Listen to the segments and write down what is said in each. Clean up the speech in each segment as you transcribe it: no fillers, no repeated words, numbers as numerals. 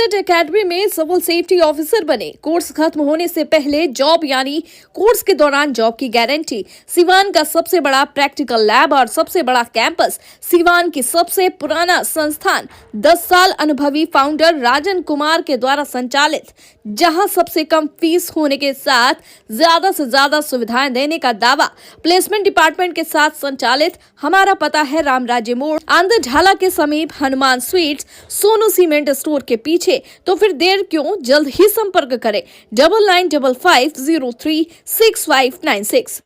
Cadet academy में civil safety officer बने। Course खत्म होने से पहले जॉब यानी कोर्स के दौरान जॉब की गारंटी। सिवान का सबसे बड़ा प्रैक्टिकल लैब और सबसे बड़ा कैंपस। सिवान की सबसे पुराना संस्थान 10 साल अनुभवी फाउंडर राजन कुमार के द्वारा संचालित, जहां सबसे कम फीस होने के साथ ज्यादा से ज्यादा सुविधाएं देने का दावा। प्लेसमेंट डिपार्टमेंट के साथ संचालित। हमारा पता है रामराज्य मोड़, आंध्र ढाला के समीप, Hanuman sweets, Sonu cement store के पीछे। तो फिर देर क्यों, जल्द ही संपर्क करें 9955036596।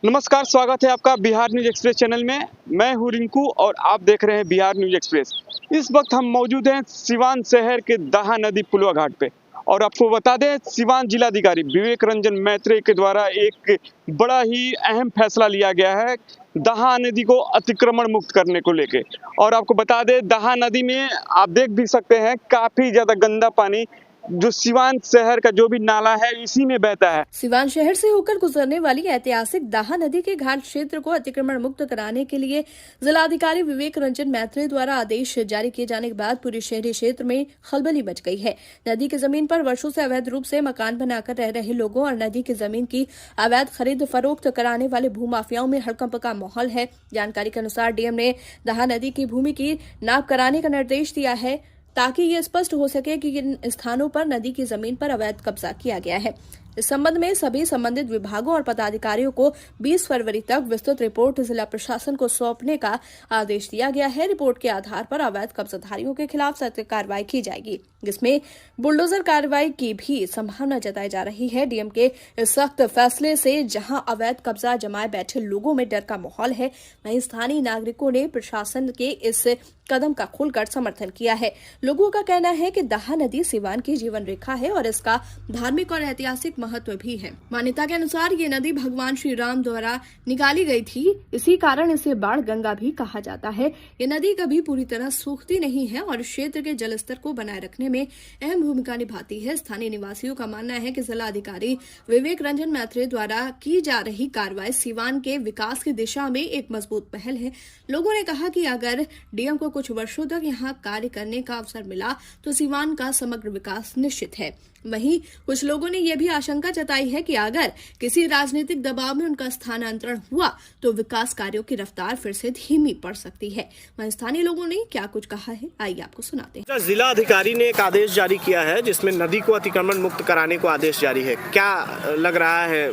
नमस्कार, स्वागत है आपका बिहार न्यूज एक्सप्रेस चैनल में। मैं हूं रिंकू और आप देख रहे हैं बिहार न्यूज एक्सप्रेस। इस वक्त हम मौजूद हैं सिवान शहर के दहा नदी पुलवा घाट पे और आपको बता दें, सिवान जिलाधिकारी विवेक रंजन मैत्रेय के द्वारा एक बड़ा ही अहम फैसला लिया गया है दहा नदी को अतिक्रमण मुक्त करने को लेके। और आपको बता दें, दहा नदी में आप देख भी सकते हैं काफी ज्यादा गंदा पानी जो सिवान शहर का जो भी नाला है इसी में बहता है। सिवान शहर से होकर गुजरने वाली ऐतिहासिक दाहा नदी के घाट क्षेत्र को अतिक्रमण मुक्त कराने के लिए जिलाधिकारी विवेक रंजन मैत्रेय द्वारा आदेश जारी किए जाने के बाद पूरे शहरी क्षेत्र में खलबली मच गई है। नदी की जमीन पर वर्षों से अवैध रूप से मकान बनाकर रह रहे लोगों और नदी की जमीन की अवैध खरीद फरोख्त कराने वाले भूमाफियाओं में हड़कंप का माहौल है। जानकारी के अनुसार डीएम ने दहा नदी की भूमि की नाप कराने का निर्देश दिया है ताकि ये स्पष्ट हो सके कि इन स्थानों पर नदी की जमीन पर अवैध कब्जा किया गया है। इस संबंध में सभी संबंधित विभागों और पदाधिकारियों को 20 फरवरी तक विस्तृत रिपोर्ट जिला प्रशासन को सौंपने का आदेश दिया गया है। रिपोर्ट के आधार पर अवैध कब्जाधारियों के खिलाफ सख्त कार्रवाई की जाएगी, जिसमें बुलडोजर कार्रवाई की भी संभावना जताई जा रही है। डीएम के इस सख्त फैसले से जहां अवैध कब्जा जमाए बैठे लोगों में डर का माहौल है, वहीं स्थानीय नागरिकों ने प्रशासन के इस कदम का खुलकर समर्थन किया है। लोगों का कहना है कि दहा नदी सिवान की जीवन रेखा है और इसका धार्मिक और ऐतिहासिक महत्व भी है। मान्यता के अनुसार ये नदी भगवान श्री राम द्वारा निकाली गई थी, इसी कारण इसे बाण गंगा भी कहा जाता है। ये नदी कभी पूरी तरह सूखती नहीं है और क्षेत्र के जलस्तर को बनाए रखने में अहम भूमिका निभाती है। स्थानीय निवासियों का मानना है कि जिला अधिकारी विवेक रंजन मैत्रेय द्वारा की जा रही कार्रवाई सिवान के विकास की दिशा में एक मजबूत पहल है। लोगों ने कहा कि अगर डीएम को कुछ वर्षों तक यहाँ कार्य करने का अवसर मिला तो सिवान का समग्र विकास निश्चित है। वहीं कुछ लोगों ने यह भी आशंका जताई है कि अगर किसी राजनीतिक दबाव में उनका स्थानांतरण हुआ तो विकास कार्यों की रफ्तार फिर से धीमी पड़ सकती है। वहीं स्थानीय लोगों ने क्या कुछ कहा है, आइए आपको सुनाते हैं। जिला अधिकारी ने एक आदेश जारी किया है जिसमें नदी को अतिक्रमण मुक्त कराने को आदेश जारी है। क्या लग रहा है,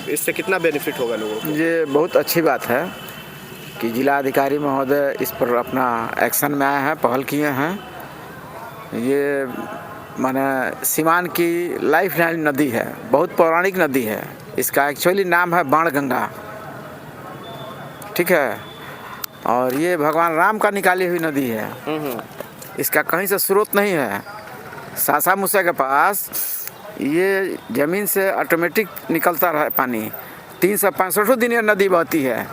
इससे कितना बेनिफिट होगा लोगों को? ये बहुत अच्छी बात है कि जिला अधिकारी महोदय इस पर अपना एक्शन में आए हैं, पहल किए हैं। ये माने सिवान की लाइफ लाइन नदी है, बहुत पौराणिक नदी है। इसका एक्चुअली नाम है बाण गंगा, ठीक है। और ये भगवान राम का निकाली हुई नदी है। इसका कहीं से स्रोत नहीं है। सासा मूसा के पास ये जमीन से ऑटोमेटिक निकलता रहा पानी। 365 दिन ये नदी बहती है।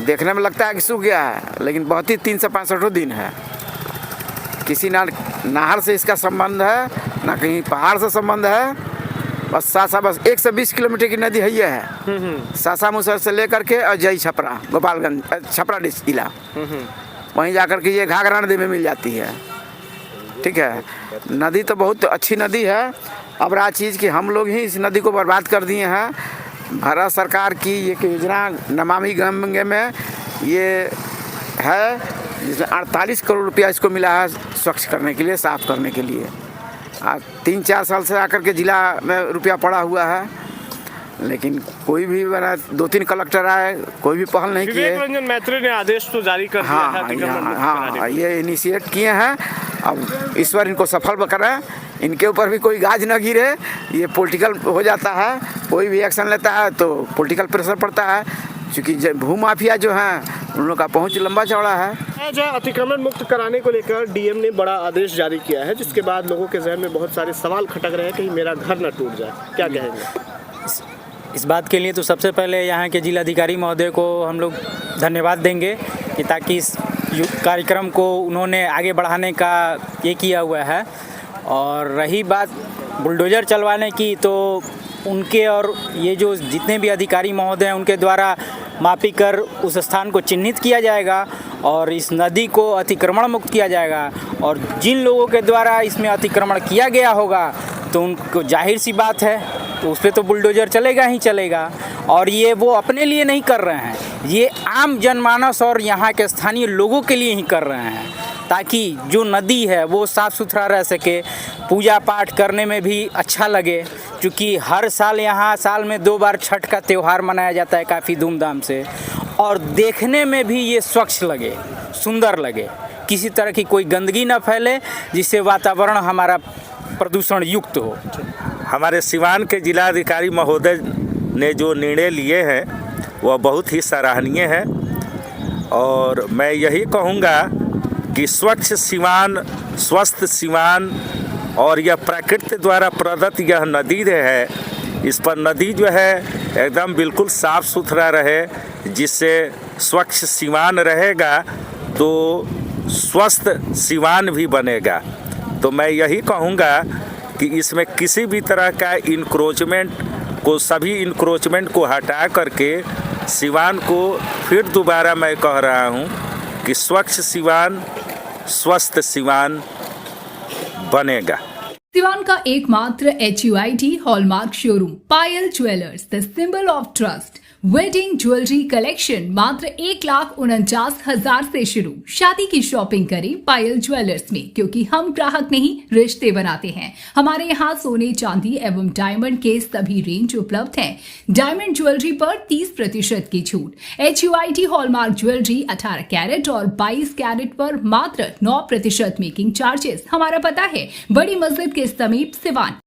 देखने में लगता है कि सूख गया है, लेकिन बहती 365 दिन है। किसी नहर से इसका संबंध है, ना कहीं पहाड़ से संबंध है। बस सासा, बस 120 किलोमीटर की नदी है। ये है सासा मुसहर से लेकर के अजय छपरा, गोपालगंज, छपरा जिला, वहीं जाकर के ये घाघरा नदी में मिल जाती है, ठीक है। नदी तो बहुत अच्छी नदी है। अब रहा चीज़ कि हम लोग ही इस नदी को बर्बाद कर दिए हैं। भारत सरकार की ये योजना नमामि गंगे में ये है, जिसमें 48 करोड़ रुपया इसको मिला है स्वच्छ करने के लिए, साफ करने के लिए। 3-4 साल से आकर के जिला में रुपया पड़ा हुआ है, लेकिन कोई भी 2-3 कलेक्टर आए, कोई भी पहल नहीं किए। विवेक रंजन मैत्रेय ने आदेश तो जारी कर दिया है। हाँ, ये इनिशिएट किए हैं। अब ईश्वर इनको सफल करें, इनके ऊपर भी कोई गाज न गिरे। ये पॉलिटिकल हो जाता है, कोई भी एक्शन लेता है तो पॉलिटिकल प्रेशर पड़ता है, क्योंकि भूमाफिया जो हैं उन लोगों का पहुंच लंबा चौड़ा है। जो अतिक्रमण मुक्त कराने को लेकर डीएम ने बड़ा आदेश जारी किया है, जिसके बाद लोगों के जहन में बहुत सारे सवाल खटक रहे हैं, कहीं मेरा घर न टूट जाए। क्या कहेंगे इस बात के लिए? तो सबसे पहले यहाँ के जिलाधिकारी महोदय को हम लोग धन्यवाद देंगे कि ताकि इस कार्यक्रम को उन्होंने आगे बढ़ाने का ये किया हुआ है। और रही बात बुलडोज़र चलवाने की, तो उनके और ये जो जितने भी अधिकारी महोदय हैं उनके द्वारा मापी कर उस स्थान को चिन्हित किया जाएगा और इस नदी को अतिक्रमण मुक्त किया जाएगा और जिन लोगों के द्वारा इसमें अतिक्रमण किया गया होगा तो उनको जाहिर सी बात है तो उस पर तो बुलडोजर चलेगा ही चलेगा। और ये वो अपने लिए नहीं कर रहे हैं, ये आम जनमानस और यहाँ के स्थानीय लोगों के लिए ही कर रहे हैं, ताकि जो नदी है वो साफ़ सुथरा रह सके, पूजा पाठ करने में भी अच्छा लगे। क्योंकि हर साल यहाँ साल में 2 बार छठ का त्यौहार मनाया जाता है काफ़ी धूमधाम से, और देखने में भी ये स्वच्छ लगे, सुंदर लगे, किसी तरह की कोई गंदगी ना फैले जिससे वातावरण हमारा प्रदूषण युक्त हो। हमारे सिवान के जिलाधिकारी महोदय ने जो निर्णय लिए हैं वह बहुत ही सराहनीय है, और मैं यही कहूँगा कि स्वच्छ सिवान, स्वस्थ सिवान, और यह प्रकृति द्वारा प्रदत्त यह नदी है, इस पर नदी जो है एकदम बिल्कुल साफ़ सुथरा रहे, जिससे स्वच्छ सिवान रहेगा तो स्वस्थ सिवान भी बनेगा। तो मैं यही कहूँगा कि इसमें किसी भी तरह का सभी इंक्रोचमेंट को हटा करके सिवान को फिर दोबारा मैं कह रहा हूँ कि स्वच्छ सिवान, स्वस्थ सिवान बनेगा। सिवान का एकमात्र HUID hallmark showroom Payal jewellers, the symbol of trust. Wedding jewellery collection मात्र 1,49,000 से शुरू। शादी की शॉपिंग करें पायल ज्वेलर्स में, क्योंकि हम ग्राहक नहीं रिश्ते बनाते हैं। हमारे यहाँ सोने, चांदी एवं डायमंड के सभी रेंज उपलब्ध हैं। डायमंड ज्वेलरी पर 30% की छूट। HUID हॉलमार्क ज्वेलरी 18 कैरेट और 22 कैरेट पर मात्र 9% मेकिंग चार्जेस। हमारा पता है बड़ी मस्जिद के समीप सिवान।